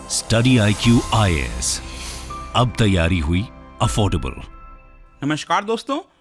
Study IQ IAS, अब तैयारी हुई अफोर्डेबल। नमस्कार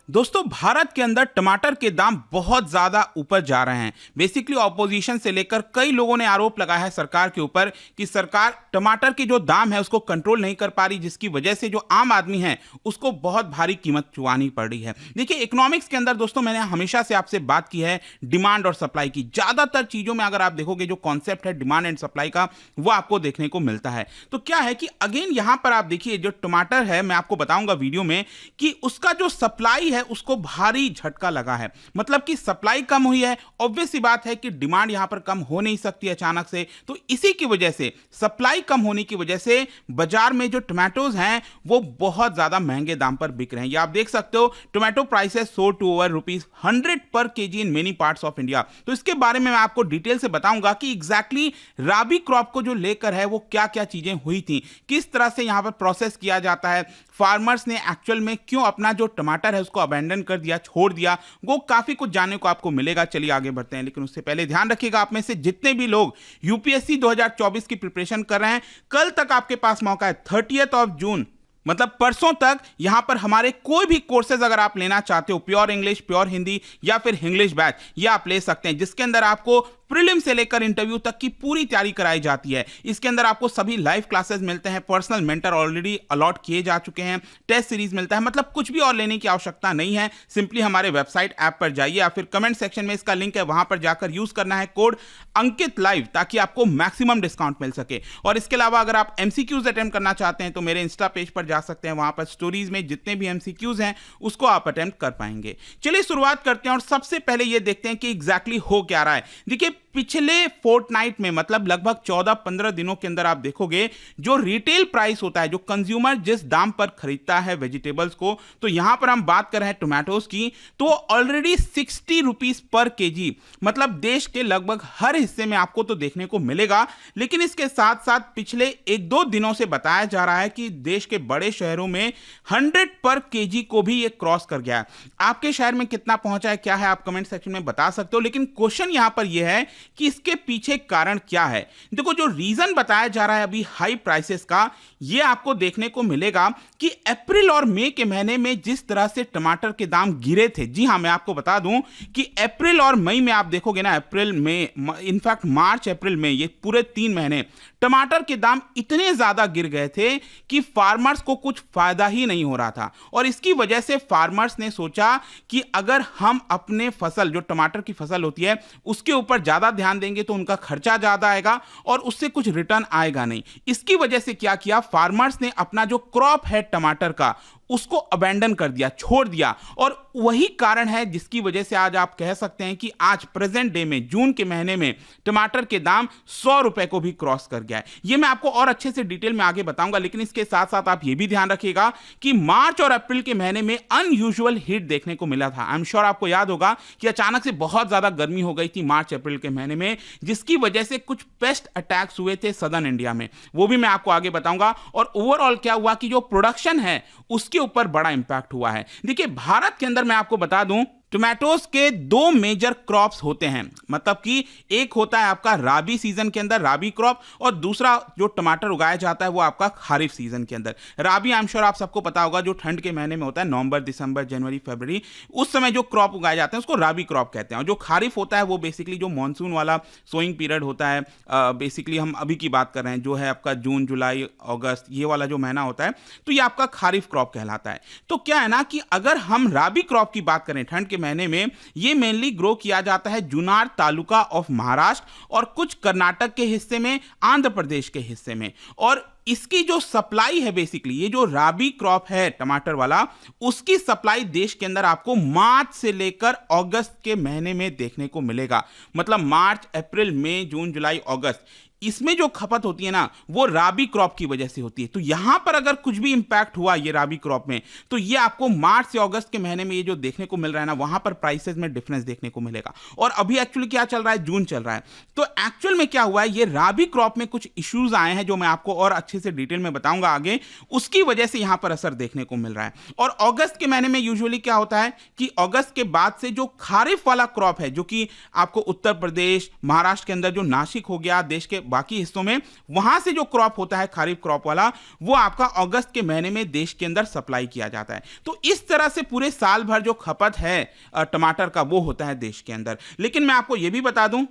दोस्तों, भारत के अंदर टमाटर के दाम बहुत ज्यादा ऊपर जा रहे हैं। बेसिकली ऑपोजिशन से लेकर कई लोगों ने आरोप लगाया है सरकार के ऊपर कि सरकार टमाटर के जो दाम है उसको कंट्रोल नहीं कर पा रही, जिसकी वजह से जो आम आदमी है उसको बहुत भारी कीमत चुकानी पड़ रही है। देखिए, इकोनॉमिक्स के अंदर दोस्तों मैंने हमेशा से आपसे बात की है डिमांड और सप्लाई की। ज्यादातर चीजों में अगर आप देखोगे जो कॉन्सेप्ट है डिमांड एंड सप्लाई का, वो आपको देखने को मिलता है। तो क्या है कि अगेन यहां पर आप देखिए जो टमाटर है, मैं आपको बताऊंगा वीडियो में कि उसका जो सप्लाई है उसको भारी झटका लगा है। मतलब कि सप्लाई कम हुई है, ऑब्वियस सी बात है कि डिमांड यहां पर कम हो नहीं सकती अचानक से। तो इसी की वजह से, सप्लाई कम होने की वजह से बाजार में जो टमाटोज हैं वो बहुत ज्यादा महंगे दाम पर बिक रहे हैं। ये आप देख सकते हो, टोमेटो प्राइसेस सोर टू ओवर ₹100 पर KG in many parts of India. तो इसके बारे में मैं आपको डिटेल से बताऊंगा कि एग्जैक्टली राबी क्रॉप को जो लेकर है वो क्या क्या चीजें हुई थी, किस तरह से यहां पर प्रोसेस किया जाता है, फार्मर्स ने एक्चुअल में क्यों अपना जो टमाटर है उसको अबैंडन कर दिया, छोड़ दिया, वो काफी कुछ जानने को आपको मिलेगा। चलिए आगे बढ़ते हैं, लेकिन उससे पहले ध्यान रखिएगा, आप में से जितने भी लोग यूपीएससी 2024 की प्रिपरेशन कर रहे हैं, कल तक आपके पास मौका है। 30 जून मतलब परसों तक यहां पर हमारे कोई भी कोर्सेज अगर आप लेना चाहते हो, प्योर इंग्लिश, प्योर हिंदी या फिर इंग्लिश बैच, ये आप ले सकते हैं, जिसके अंदर आपको प्रीलिम से लेकर इंटरव्यू तक की पूरी तैयारी कराई जाती है। इसके अंदर आपको सभी लाइव क्लासेस मिलते हैं, पर्सनल मेंटर ऑलरेडी अलॉट किए जा चुके हैं, टेस्ट सीरीज मिलता है। मतलब कुछ भी और लेने की आवश्यकता नहीं है, सिंपली हमारे वेबसाइट ऐप पर जाइए या फिर कमेंट सेक्शन में इसका लिंक है, वहां पर जाकर यूज करना है कोड अंकित लाइव, ताकि आपको मैक्सिमम डिस्काउंट मिल सके। और इसके अलावा अगर आप एमसीक्यूज अटेम्प्ट करना चाहते हैं तो मेरे इंस्टा पेज पर जा सकते हैं, वहां पर स्टोरीज में जितने भी एमसीक्यूज हैं उसको आप अटेम्प्ट कर पाएंगे। चलिए शुरुआत करते हैं और सबसे पहले ये देखते हैं कि एग्जैक्टली हो क्या रहा है। देखिए, पिछले फोर्टनाइट में, मतलब लगभग 14-15 दिनों के अंदर आप देखोगे जो रिटेल प्राइस होता है, जो कंज्यूमर जिस दाम पर खरीदता है वेजिटेबल्स को, तो यहां पर हम बात कर रहे हैं टोमेटोज की, तो ऑलरेडी ₹60 पर केजी, मतलब देश के लगभग हर हिस्से में आपको तो देखने को मिलेगा। लेकिन इसके साथ साथ पिछले 1-2 दिनों से बताया जा रहा है कि देश के बड़े शहरों में 100 पर केजी को भी ये क्रॉस कर गया है। आपके शहर में कितना पहुंचा है, क्या है, आप कमेंट सेक्शन में बता सकते हो। लेकिन क्वेश्चन यहां पर यह है कि इसके पीछे कारण क्या है। देखो, जो रीजन बताया जा रहा है अभी हाई प्राइसेस का, यह आपको देखने को मिलेगा कि अप्रैल और मई के महीने में जिस तरह से टमाटर के दाम गिरे थे, जी हां, मैं आपको बता दूं कि अप्रैल और मई में आप देखोगे ना, अप्रैल में, इनफैक्ट मार्च अप्रैल में, ये पूरे 3 महीने टमाटर के दाम इतने ज्यादा गिर गए थे कि फार्मर्स को कुछ फायदा ही नहीं हो रहा था। और इसकी वजह से फार्मर्स ने सोचा कि अगर हम अपने फसल, जो टमाटर की फसल होती है, उसके ऊपर ज्यादा ध्यान देंगे तो उनका खर्चा ज्यादा आएगा और उससे कुछ रिटर्न आएगा नहीं। इसकी वजह से क्या किया, फार्मर्स ने अपना जो क्रॉप है टमाटर का उसको अबैंडन कर दिया, छोड़ दिया। और वही कारण है जिसकी वजह से आज आप कह सकते हैं कि आज प्रेजेंट डे में, जून के महीने में टमाटर के दाम ₹100 को भी क्रॉस कर गया है। ये मैं आपको और अच्छे से डिटेल में आगे बताऊंगा, लेकिन इसके साथ साथ आप ये भी ध्यान रखिएगा कि मार्च और अप्रैल के महीने में अनयूजुअल हीट देखने को मिला था। आई एम श्योर आपको याद होगा कि अचानक से बहुत ज्यादा गर्मी हो गई थी मार्च अप्रैल के महीने में, जिसकी वजह से कुछ पेस्ट अटैक्स हुए थे सदर्न इंडिया में, वो भी मैं आपको आगे बताऊंगा। और ओवरऑल क्या हुआ कि जो प्रोडक्शन है उसके ऊपर बड़ा इंपैक्ट हुआ है। देखिए, भारत के अंदर मैं आपको बता दूं, टोमेटोज के 2 मेजर क्रॉप्स होते हैं। मतलब कि एक होता है आपका राबी सीजन के अंदर राबी क्रॉप, और दूसरा जो टमाटर उगाया जाता है वो आपका खरीफ सीजन के अंदर। राबी आई एम श्योर आप सबको पता होगा, जो ठंड के महीने में होता है, नवंबर, दिसंबर, जनवरी, फरवरी, उस समय जो क्रॉप उगाए जाते हैं उसको राबी क्रॉप कहते हैं। और जो खरीफ होता है वो बेसिकली जो मानसून वाला सोइंग पीरियड होता है, बेसिकली हम अभी की बात कर रहे हैं, जो है आपका जून, जुलाई, अगस्त, ये वाला जो महीना होता है, तो ये आपका खरीफ क्रॉप कहलाता है। तो क्या है ना कि अगर हम राबी क्रॉप की बात करें, ठंड के महीने में ये मेनली ग्रो किया जाता है जुनार तालुका ऑफ महाराष्ट्र और कुछ कर्नाटक के हिस्से में, आंध्र प्रदेश के हिस्से में। और इसकी जो सप्लाई है, बेसिकली ये जो राबी क्रॉप है टमाटर वाला, उसकी सप्लाई देश के अंदर आपको मार्च से लेकर अगस्त के महीने में देखने को मिलेगा। मतलब मार्च, अप्रैल, मई, जून, जुलाई, अगस्त, इसमें जो खपत होती है ना वो राबी क्रॉप की वजह से होती है। तो यहां पर अगर कुछ भी इंपैक्ट हुआ ये राबी क्रॉप में, तो ये आपको मार्च से अगस्त के महीने में ये जो देखने को मिल रहा है ना, वहां पर प्राइसेस में डिफरेंस देखने को मिलेगा। और अभी एक्चुअली क्या चल रहा है, जून चल रहा है। तो एक्चुअल में क्या हुआ है, ये राबी क्रॉप में कुछ इश्यूज आए हैं जो मैं आपको और अच्छे से डिटेल में बताऊंगा आगे, उसकी वजह से यहां पर असर देखने को मिल रहा है। और अगस्त के महीने में यूजुअली क्या होता है कि अगस्त के बाद से जो खरीफ वाला क्रॉप है, जो कि आपको उत्तर प्रदेश, महाराष्ट्र के अंदर जो नासिक हो गया, देश के बाकी हिस्सों में, वहां से जो क्रॉप होता है खरीफ क्रॉप वाला, वो आपका अगस्त के महीने में देश के अंदर सप्लाई किया जाता है। तो इस तरह से पूरे साल भर जो खपत है टमाटर का वो होता है देश के अंदर। लेकिन मैं आपको यह भी बता दूं,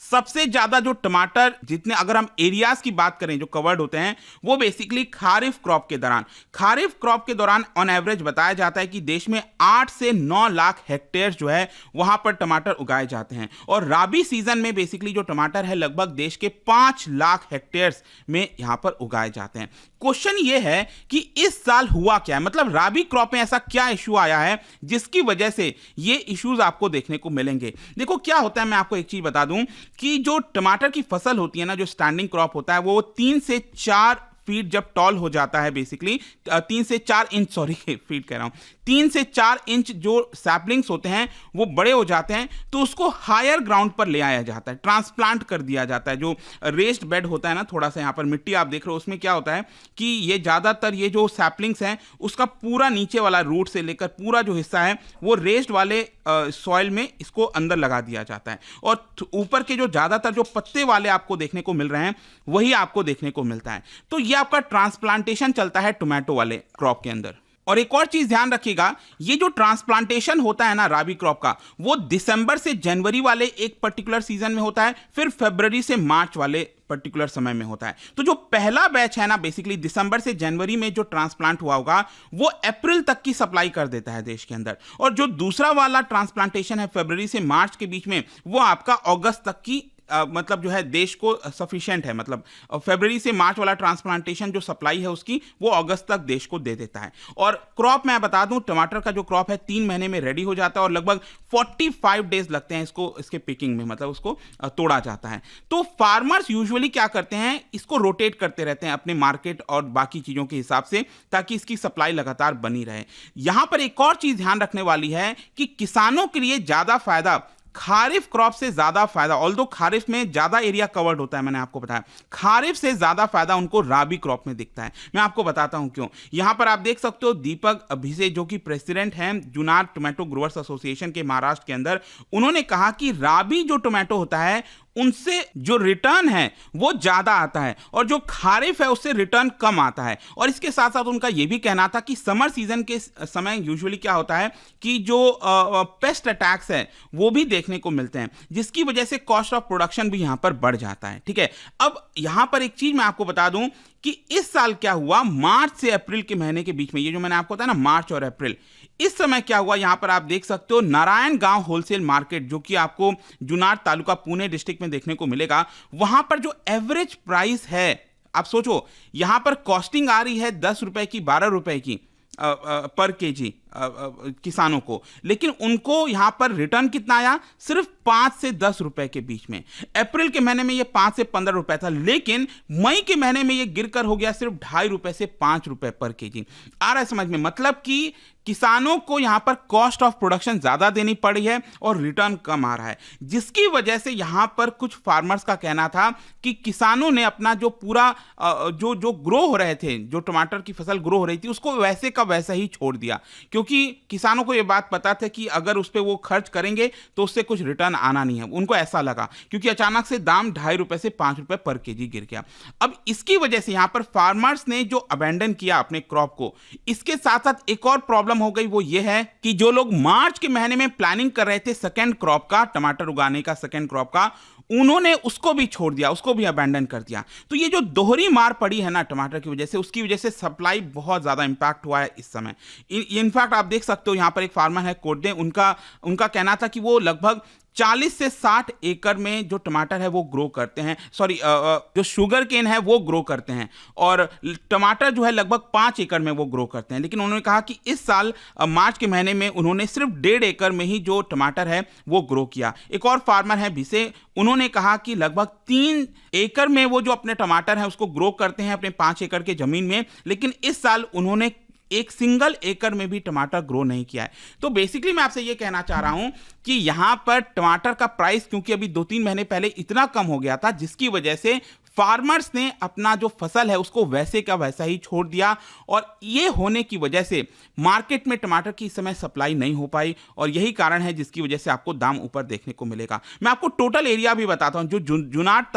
सबसे ज्यादा जो टमाटर, जितने अगर हम एरियाज की बात करें जो कवर्ड होते हैं, वो बेसिकली खरीफ क्रॉप के दौरान ऑन एवरेज बताया जाता है कि देश में 8 से 9 लाख हेक्टेयर जो है वहां पर टमाटर उगाए जाते हैं। और राबी सीजन में बेसिकली जो टमाटर है लगभग देश के 5 लाख हेक्टेयर में यहां पर उगाए जाते हैं। क्वेश्चन ये है कि इस साल हुआ क्या है, मतलब राबी क्रॉप में ऐसा क्या इशू आया है जिसकी वजह से ये इश्यूज आपको देखने को मिलेंगे। देखो क्या होता है, मैं आपको एक चीज बता दूं कि जो टमाटर की फसल होती है ना, जो स्टैंडिंग क्रॉप होता है, वो 3 से 4 फीट जब टॉल हो जाता है, बेसिकली 3 से 4 इंच, सॉरी फीट कह रहा हूं, 3 से 4 इंच जो सैपलिंग्स होते हैं वो बड़े हो जाते हैं, तो उसको हायर ग्राउंड पर ले आया जाता है, ट्रांसप्लांट कर दिया जाता है। जो रेस्ड बेड होता है ना, थोड़ा सा यहाँ पर मिट्टी आप देख रहे हो, उसमें क्या होता है कि ये ज़्यादातर ये जो सैपलिंग्स हैं उसका पूरा नीचे वाला रूट से लेकर पूरा जो हिस्सा है वो रेस्ड वाले सॉइल में इसको अंदर लगा दिया जाता है, और ऊपर के जो ज़्यादातर जो पत्ते वाले आपको देखने को मिल रहे हैं वही आपको देखने को मिलता है। तो ये आपका ट्रांसप्लांटेशन चलता है टोमेटो वाले क्रॉप के अंदर। और एक और चीज ध्यान रखिएगा, ये जो ट्रांसप्लांटेशन होता है ना राबी क्रॉप का, वो दिसंबर से जनवरी वाले एक पर्टिकुलर सीजन में होता है, फिर फरवरी से मार्च वाले पर्टिकुलर समय में होता है। तो जो पहला बैच है ना, बेसिकली दिसंबर से जनवरी में जो ट्रांसप्लांट हुआ होगा वो अप्रैल तक की सप्लाई कर देता है देश के अंदर, और जो दूसरा वाला ट्रांसप्लांटेशन है फरवरी से मार्च के बीच में, वो आपका अगस्त तक की मतलब जो है देश को सफिशिएंट है, मतलब फरवरी से मार्च वाला ट्रांसप्लांटेशन जो सप्लाई है उसकी, वो अगस्त तक देश को दे देता है। और क्रॉप मैं बता दूं, टमाटर का जो क्रॉप है 3 महीने में रेडी हो जाता है, और लगभग 45 डेज लगते हैं इसके पिकिंग में, मतलब उसको तोड़ा जाता है। तो फार्मर्स यूजुअली क्या करते हैं, इसको रोटेट करते रहते हैं अपने मार्केट और बाकी चीजों के हिसाब से, ताकि इसकी सप्लाई लगातार बनी रहे। यहां पर एक और चीज ध्यान रखने वाली है कि किसानों के लिए ज्यादा फायदा खारिफ क्रॉप से ज्यादा फायदा, ऑल्दो खारिफ में ज्यादा एरिया कवर्ड होता है, मैंने आपको बताया, खारिफ से ज्यादा फायदा उनको राबी क्रॉप में दिखता है। मैं आपको बताता हूं क्यों। यहां पर आप देख सकते हो दीपक अभिषेक जो कि प्रेसिडेंट हैं जुनार टोमेटो ग्रोवर्स एसोसिएशन के महाराष्ट्र के अंदर, उन्होंने कहा कि राबी जो टोमेटो होता है उनसे जो रिटर्न है वो ज्यादा आता है, और जो खारिफ है उससे रिटर्न कम आता है। और इसके साथ साथ उनका यह भी कहना था कि समर सीजन के समय यूजुअली क्या होता है कि जो पेस्ट अटैक्स है वो भी देखने को मिलते हैं, जिसकी वजह से कॉस्ट ऑफ प्रोडक्शन भी यहां पर बढ़ जाता है। ठीक है, अब यहां पर एक चीज मैं आपको बता दूं कि इस साल क्या हुआ, मार्च से अप्रैल के महीने के बीच में, ये जो मैंने आपको बताया ना मार्च और अप्रैल, इस समय क्या हुआ, यहां पर आप देख सकते हो नारायण गांव होलसेल मार्केट जो कि आपको जुनार तालुका पुणे डिस्ट्रिक्ट में देखने को मिलेगा, वहां पर जो एवरेज प्राइस है, आप सोचो यहां पर कॉस्टिंग आ रही है 10 रुपए की, 12 रुपए की पर केजी किसानों को, लेकिन उनको यहां पर रिटर्न कितना आया, सिर्फ 5 से 10 रुपए के बीच में। अप्रैल के महीने में ये 5 से 15 रुपए था, लेकिन मई के महीने में ये गिरकर हो गया सिर्फ 2.5 रुपए से 5 रुपए पर केजी। आ रहा है समझ में, मतलब कि किसानों को यहां पर कॉस्ट ऑफ प्रोडक्शन ज्यादा देनी पड़ी है और रिटर्न कम आ रहा है, जिसकी वजह से यहां पर कुछ फार्मर्स का कहना था कि किसानों ने अपना जो पूरा जो ग्रो हो रहे थे, जो टमाटर की फसल ग्रो हो रही थी, उसको वैसे का वैसा ही छोड़ दिया, क्योंकि किसानों को यह बात पता था कि अगर उस पर वो खर्च करेंगे तो उससे कुछ रिटर्न आना नहीं है। उनको ऐसा लगा, क्योंकि अचानक से दाम 2.5 रुपए से 5 रुपए पर केजी गिर गया। अब इसकी वजह से यहां पर फार्मर्स ने जो अबैंडन किया अपने क्रॉप को, इसके साथ साथ एक और प्रॉब्लम हो गई, वो ये है कि जो लोग मार्च के महीने में प्लानिंग कर रहे थे सेकंड क्रॉप का, टमाटर उगाने का सेकंड क्रॉप का, उन्होंने उसको भी छोड़ दिया, उसको भी अबैंडन कर दिया। तो ये जो दोहरी मार पड़ी है ना टमाटर की वजह से, उसकी वजह से सप्लाई बहुत ज्यादा इंपैक्ट हुआ है इस समय। इनफैक्ट आप देख सकते हो यहां पर एक फार्मर है कोडे, उनका कहना था कि वो लगभग 40 से 60 एकड़ में जो टमाटर है वो ग्रो करते हैं, सॉरी जो शुगर केन है वो ग्रो करते हैं, और टमाटर जो है लगभग 5 एकड़ में वो ग्रो करते हैं। लेकिन उन्होंने कहा कि इस साल मार्च के महीने में उन्होंने सिर्फ 1.5 एकड़ में ही जो टमाटर है वो ग्रो किया। एक और फार्मर है भिसे, उन्होंने कहा कि लगभग 3 एकड़ में वो जो अपने टमाटर है उसको ग्रो करते हैं अपने 5 एकड़ के जमीन में, लेकिन इस साल उन्होंने एक सिंगल एकड़ में भी टमाटर ग्रो नहीं किया है। तो बेसिकली मैं आपसे ये कहना चाह रहा हूं कि यहां पर टमाटर का प्राइस क्योंकि अभी 2-3 महीने पहले इतना कम हो गया था, जिसकी वजह से फार्मर्स ने अपना जो फसल है उसको वैसे का वैसा ही छोड़ दिया, और ये होने की वजह से मार्केट में टमाटर की इस समय सप्लाई नहीं हो पाई, और यही कारण है जिसकी वजह से आपको दाम ऊपर देखने को मिलेगा। मैं आपको टोटल एरिया भी बताता हूं। जो जुनाट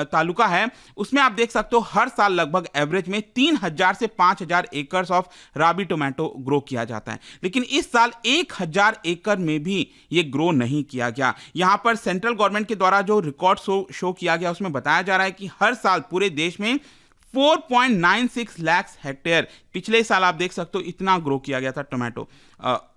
तालुका है उसमें आप देख सकते हो हर साल लगभग एवरेज में 3000 से 5000 acres of rabi tomato grow किया जाता है, लेकिन इस साल 1000 एकड़ में भी ये ग्रो नहीं किया गया। यहां पर सेंट्रल गवर्नमेंट के द्वारा जो रिकॉर्ड शो किया गया उसमें बताया जा रहा है कि हर साल पूरे देश में 4.96 लाख हेक्टेयर, पिछले साल आप देख सकते हो इतना ग्रो किया गया था टोमेटो।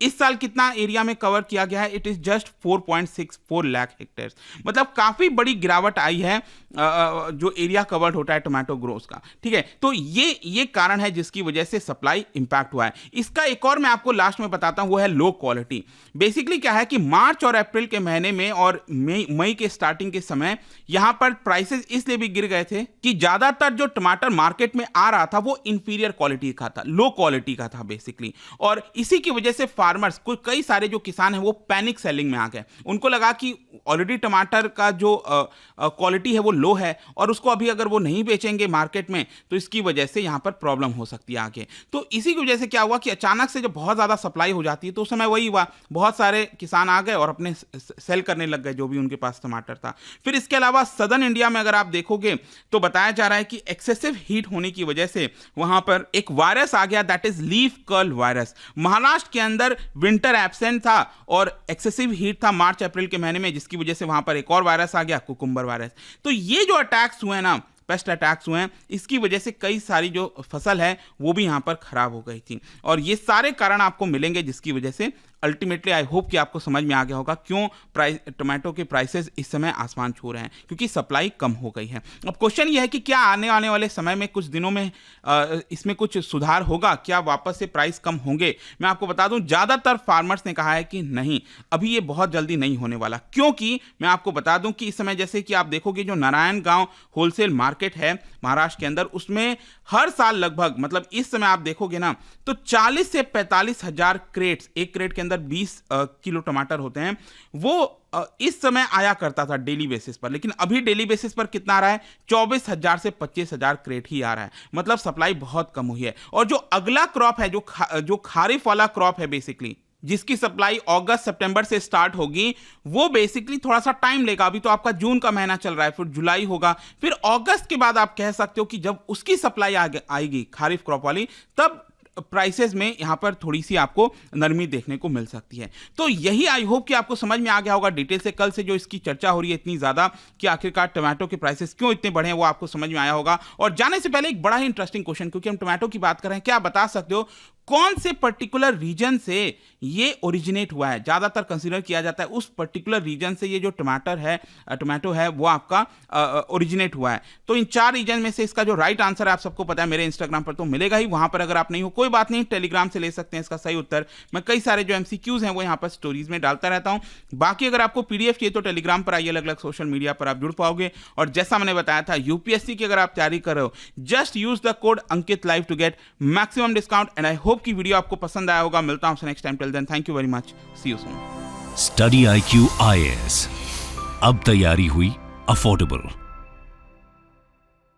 इस साल कितना एरिया में कवर किया गया है? It is just 4.64 lakh hectare, मतलब काफी बड़ी गिरावट आई है जो एरिया कवर्ड होता है टोमेटो ग्रोथ का। ठीक है, तो ये कारण है जिसकी वजह से सप्लाई इंपैक्ट हुआ है। इसका एक और मैं आपको लास्ट में बताता हूं, वो है लो क्वालिटी। बेसिकली क्या है कि मार्च और अप्रैल के महीने में और मई के स्टार्टिंग के समय यहां पर प्राइसेस इसलिए भी गिर गए थे कि ज्यादातर जो टमाटर मार्केट में आ रहा था वो इंफीरियर क्वालिटी का था, लो क्वालिटी का था बेसिकली, और इसी की वजह से फार्मर्स को कई सारे जो किसान हैं वो पैनिक सेलिंग में आ गए। उनको लगा कि ऑलरेडी टमाटर का जो क्वालिटी है वो लो है, और उसको अभी अगर वो नहीं बेचेंगे मार्केट में तो इसकी वजह से यहां पर प्रॉब्लम हो सकती है आगे। तो इसी की वजह से क्या हुआ कि अचानक से जब बहुत ज्यादा सप्लाई हो जाती है तो उस समय वही हुआ, बहुत सारे किसान आ गए और अपने सेल करने लग गए जो भी उनके पास टमाटर था। फिर इसके अलावा सदर्न इंडिया में अगर आप देखोगे तो बताया जा रहा है कि एक्सेसिव हीट होने की वजह से वहां पर एक वायरस आ गया, that is leaf curl virus. Maharashtra के अंदर विंटर एब्सेंट था और एक्सेसिव हीट था मार्च अप्रैल के महीने में, जिसकी वजह से वहां पर एक और वायरस आ गया, कुकुम्बर वायरस। तो ये जो अटैक्स हुए ना, पेस्ट अटैक्स हुए हैं, इसकी वजह से कई सारी जो फसल है वो भी यहां पर खराब हो गई थी, और ये सारे कारण आपको मिलेंगे जिसकी वजह से अल्टीमेटली आई होप कि आपको समझ में आ गया होगा क्यों टोमेटो के प्राइसेस इस समय आसमान छू रहे हैं, क्योंकि सप्लाई कम हो गई है। अब क्वेश्चन ये है कि क्या आने वाले समय में कुछ दिनों में इसमें कुछ सुधार होगा, क्या वापस से प्राइस कम होंगे? मैं आपको बता दूं ज्यादातर फार्मर्स ने कहा है कि नहीं, अभी ये बहुत जल्दी नहीं होने वाला, क्योंकि मैं आपको बता दूं कि इस समय जैसे कि आप देखोगे जो नारायणगांव होलसेल मार्केट है महाराष्ट्र के अंदर, उसमें हर साल लगभग, मतलब इस समय आप देखोगे ना तो 40 से 45 हजार क्रेट्स, एक क्रेट के अंदर 20 किलो टमाटर होते हैं, वो इस समय आया करता था डेली बेसिस पर, लेकिन अभी डेली बेसिस पर कितना आ रहा है? 24,000 से 25,000 क्रेट ही आ रहा है, मतलब सप्लाई बहुत कम हुई है। और जो अगला क्रॉप है, जो खारिफ वाला क्रॉप है बेसिकली, जिसकी सप्लाई अगस्त सितंबर से स्टार्ट होगी, वो बेसिकली थोड़ा सा टाइम लेगा। अभी तो आपका जून का महीना चल रहा है, फिर जुलाई होगा, फिर अगस्त के बाद आप कह सकते हो कि जब उसकी सप्लाई आएगी खारिफ क्रॉप वाली, तब प्राइसेस में यहां पर थोड़ी सी आपको नरमी देखने को मिल सकती है। तो यही आई होप कि आपको समझ में आ गया होगा डिटेल से। कल से जो इसकी चर्चा हो रही है इतनी ज्यादा कि आखिरकार टोमेटो के प्राइसेस क्यों इतने बढ़े हैं, वो आपको समझ में आया होगा। और जाने से पहले एक बड़ा ही इंटरेस्टिंग क्वेश्चन, क्योंकि हम टोमेटो की बात कर रहे हैं, क्या आप बता सकते हो कौन से पर्टिकुलर रीजन से ये ओरिजिनेट हुआ है? ज्यादातर कंसीडर किया जाता है उस पर्टिकुलर रीजन से ये जो टोमेटो है वो आपका ओरिजिनेट हुआ है। तो इन 4 रीजन में से इसका जो राइट आंसर है आप सबको पता है, मेरे इंस्टाग्राम पर तो मिलेगा ही, वहां पर अगर आप नहीं हो कोई बात नहीं, टेलीग्राम से ले सकते हैं इसका सही उत्तर। मैं कई सारे जो MCQs हैं वो यहाँ पर स्टोरीज में डालता रहता हूं। बाकी अगर आपको PDF चाहिए तो टेलीग्राम पर आइए, अलग अलग सोशल मीडिया पर आप जुड़ पाओगे। और जैसा मैंने बताया था, UPSC की अगर आप तैयारी कर रहे हो, just use the code Ankit live to get maximum discount. And I hope की वीडियो आपको पसंद आया होगा। मिलता हूं next time, till then thank you very much, see you soon. Study IQ IAS, अब तैयारी हुई अफोर्डेबल।